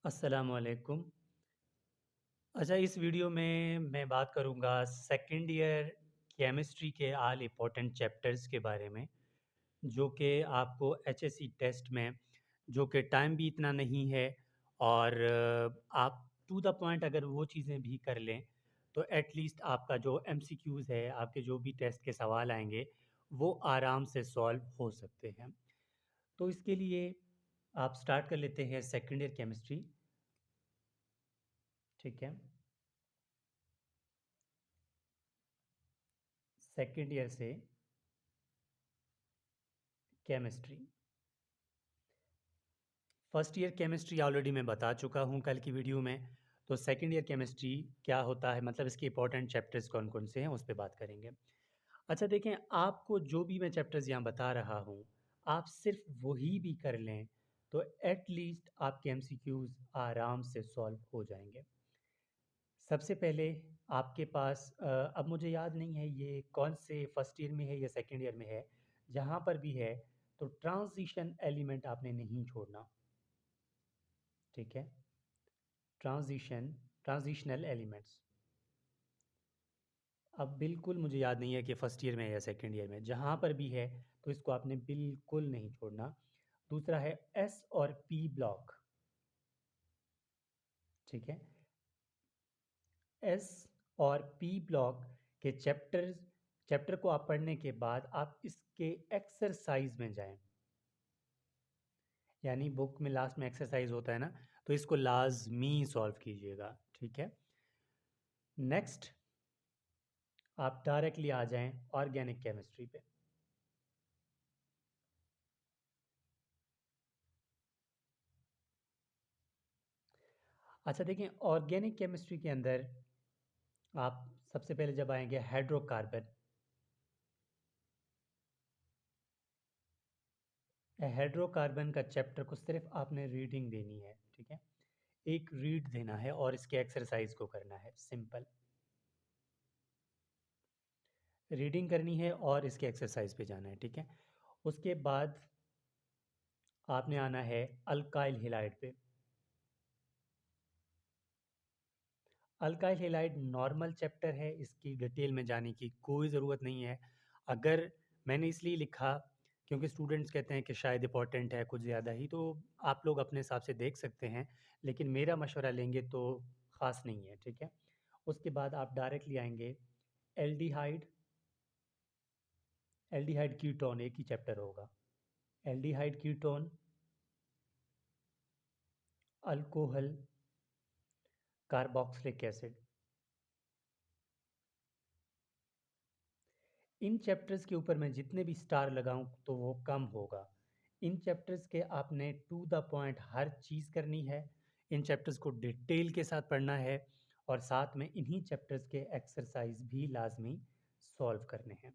अस्सलामुअलैकुम। अच्छा, इस वीडियो में मैं बात करूँगा सेकंड ईयर केमिस्ट्री के ऑल इम्पोर्टेंट चैप्टर्स के बारे में, जो कि आपको एचएससी टेस्ट में जो कि टाइम भी इतना नहीं है और आप टू द पॉइंट अगर वो चीज़ें भी कर लें, तो एट लीस्ट आपका जो एमसीक्यूज़ है, आपके जो भी टेस्ट के सवाल आएँगे, वो आराम से सॉल्व हो सकते हैं। तो इसके लिए आप स्टार्ट कर लेते हैं सेकंड ईयर केमिस्ट्री, ठीक है? सेकंड ईयर से chemistry. First year chemistry already मैं बता चुका हूँ कल की वीडियो में। तो सेकंड ईयर केमिस्ट्री क्या होता है, मतलब इसके इंपॉर्टेंट चैप्टर्स कौन-कौन से हैं, उस पे बात करेंगे। अच्छा देखें, आपको जो भी मैं चैप्टर्स यहाँ बता रहा हूँ, आप सिर्फ वही भी कर लें, तो एट लीस्ट आपके एमसीक्यूज़ आराम से सॉल्व हो जाएँगे। सबसे पहले आपके पास अब मुझे याद नहीं है ये कौन से फर्स्ट ईयर में है या सेकंड ईयर में है, जहाँ पर भी है, तो ट्रांज़िशन एलिमेंट आपने नहीं छोड़ना, ठीक है? Transitional elements. अब बिल्कुल मुझे याद नहीं है कि फर्स्ट ईयर में है या सेकंड ईयर में, जहाँ पर भी है तो इसको आपने बिल्कुल नहीं छोड़ना। दूसरा है एस और पी ब्लॉक, ठीक है? एस और पी ब्लॉक के चैप्टर को आप पढ़ने के बाद आप इसके एक्सरसाइज में जाएं, यानी बुक में लास्ट में एक्सरसाइज होता है ना, तो इसको लाजमी सॉल्व कीजिएगा, ठीक है? नेक्स्ट आप डायरेक्टली आ जाएं ऑर्गेनिक केमिस्ट्री पे। अच्छा देखिए, ऑर्गेनिक केमिस्ट्री के अंदर आप सबसे पहले जब आएंगे हाइड्रोकार्बन, हाइड्रोकार्बन का चैप्टर को सिर्फ आपने रीडिंग देनी है, ठीक है? एक रीड देना है और इसके एक्सरसाइज को करना है, सिंपल। रीडिंग करनी है और इसके एक्सरसाइज पे जाना है, ठीक है? उसके बाद आपने आना है अल्काइल हैलाइड पे। अल्काइल हैलाइड नॉर्मल चैप्टर है, इसकी डिटेल में जाने की कोई ज़रूरत नहीं है। अगर मैंने इसलिए लिखा क्योंकि स्टूडेंट्स कहते हैं कि शायद इंपॉर्टेंट है कुछ ज़्यादा ही, तो आप लोग अपने हिसाब से देख सकते हैं, लेकिन मेरा मशवरा लेंगे तो ख़ास नहीं है, ठीक है? उसके बाद आप डायरेक्टली आएंगे एल्डिहाइड। एल्डिहाइड कीटोन एक ही चैप्टर होगा। Aldehyde ketone, alcohol, carboxylic acid. इन चैप्टर्स के ऊपर मैं जितने भी स्टार लगाऊं तो वो कम होगा। इन चैप्टर्स के आपने टू द पॉइंट हर चीज़ करनी है। इन चैप्टर्स को डिटेल के साथ पढ़ना है और साथ में इन्हीं चैप्टर्स के एक्सरसाइज भी लाजमी सॉल्व करने हैं।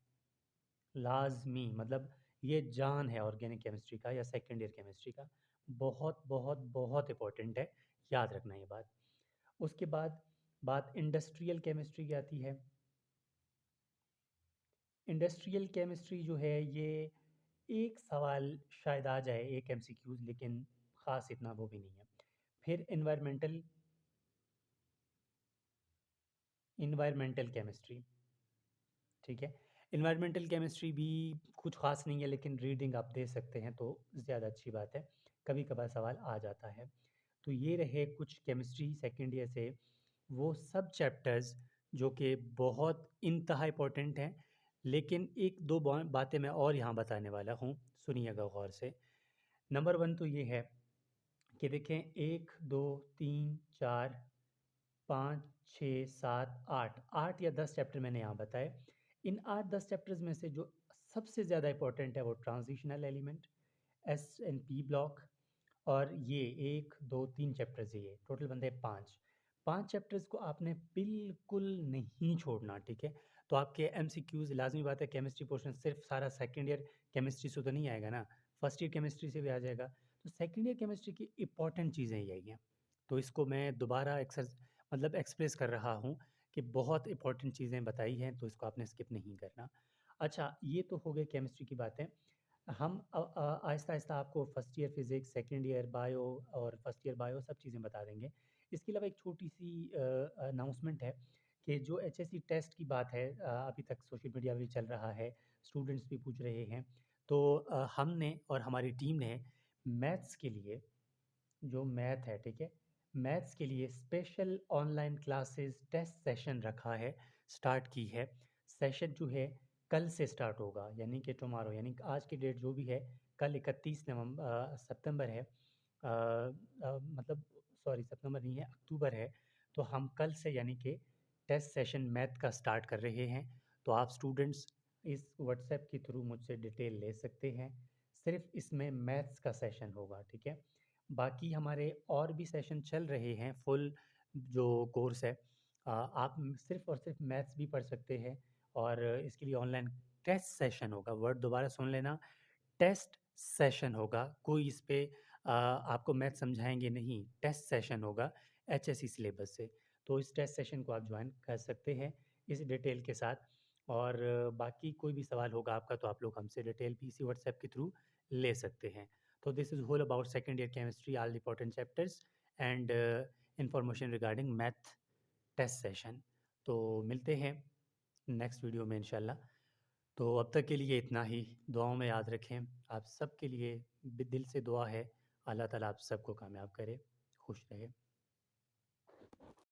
लाजमी मतलब ये जान है ऑर्गेनिक केमिस्ट्री का या सेकेंड ईयर केमिस्ट्री का। बहुत बहुत बहुत इंपॉर्टेंट है, याद रखना ये बात। उसके बाद बात इंडस्ट्रियल केमिस्ट्री की आती है। इंडस्ट्रियल केमिस्ट्री जो है ये एक सवाल शायद आ जाए, एक एमसीक्यूज, लेकिन ख़ास इतना वो भी नहीं है। फिर इन्वायरमेंटल केमिस्ट्री, ठीक है? इन्वायरमेंटल केमिस्ट्री भी कुछ ख़ास नहीं है, लेकिन रीडिंग आप दे सकते हैं तो ज़्यादा अच्छी बात है, कभी कभार सवाल आ जाता है। तो ये रहे कुछ केमिस्ट्री सेकेंड ईयर से वो सब चैप्टर्स जो कि बहुत इंतहा इम्पोर्टेंट हैं। लेकिन एक दो बातें मैं और यहाँ बताने वाला हूँ, सुनिएगा गौर से। नंबर वन तो ये है कि देखें, एक दो तीन चार पाँच छः सात आठ, 8 या 10 चैप्टर मैंने यहाँ बताए। इन 8-10 चैप्टर्स में से जो सबसे ज़्यादा इम्पोर्टेंट है वो transitional element, S and P block, और ये 1 2 3 चैप्टर्स है, ये टोटल बनते हैं 5। 5 चैप्टर्स को आपने बिल्कुल नहीं छोड़ना, ठीक है? तो आपके एमसीक्यूज़, लाज़मी बात है, केमिस्ट्री पोर्शन सिर्फ सारा सेकंड ईयर केमिस्ट्री से तो नहीं आएगा ना, फर्स्ट ईयर केमिस्ट्री से भी आ जाएगा। तो सेकंड ईयर केमिस्ट्री की इंपॉर्टेंट चीज़ें यही हैं। तो इसको मैं दोबारा मतलब एक्सप्रेस कर रहा हूँ कि बहुत इंपॉर्टेंट चीज़ें बताई हैं, तो इसको आपने स्किप नहीं करना। अच्छा, ये तो हो गई केमिस्ट्री की बातें। हम आहिस्ता-आहिस्ता आपको first year physics, second year bio और फर्स्ट ईयर बायो सब चीज़ें बता देंगे। इसके अलावा एक छोटी-सी अनाउंसमेंट है कि जो एचएससी टेस्ट की बात है, अभी तक सोशल मीडिया में चल रहा है, स्टूडेंट्स भी पूछ रहे हैं। तो हमने और हमारी टीम ने मैथ्स के लिए जो मैथ है, ठीक है? मैथ्स के लिए special online classes test session रखा है, स्टार्ट की है। सेशन जो है कल से स्टार्ट होगा, यानी कि टुमारो, यानी कि आज की डेट जो भी है, कल 31 सितंबर है। मतलब सॉरी, सितंबर नहीं है, अक्टूबर है। तो हम कल से यानी कि टेस्ट सेशन मैथ का स्टार्ट कर रहे हैं। तो आप स्टूडेंट्स इस व्हाट्सएप के थ्रू मुझसे डिटेल ले सकते हैं। सिर्फ़ इसमें मैथ्स का सेशन होगा, ठीक है? बाकी हमारे और भी सेशन चल रहे हैं, फुल जो कोर्स है। आप सिर्फ़ और सिर्फ़ मैथ्स भी पढ़ सकते हैं और इसके लिए ऑनलाइन टेस्ट सेशन होगा। वर्ड दोबारा सुन लेना, टेस्ट सेशन होगा। कोई इस पे आपको मैथ समझाएँगे नहीं, टेस्ट सेशन होगा एचएससी सिलेबस से। तो इस टेस्ट सेशन को आप जॉइन कर सकते हैं इस डिटेल के साथ। और बाकी कोई भी सवाल होगा आपका तो आप लोग हमसे डिटेल भी इसी व्हाट्सएप के थ्रू ले सकते हैं। तो this is whole about second year chemistry, all important chapters and information regarding math test session. तो मिलते हैं नेक्स्ट वीडियो में इंशाल्लाह। तो अब तक के लिए इतना ही। दुआओं में याद रखें। आप सबके लिए दिल से दुआ है, अल्लाह ताला आप सबको कामयाब करे, खुश रहे।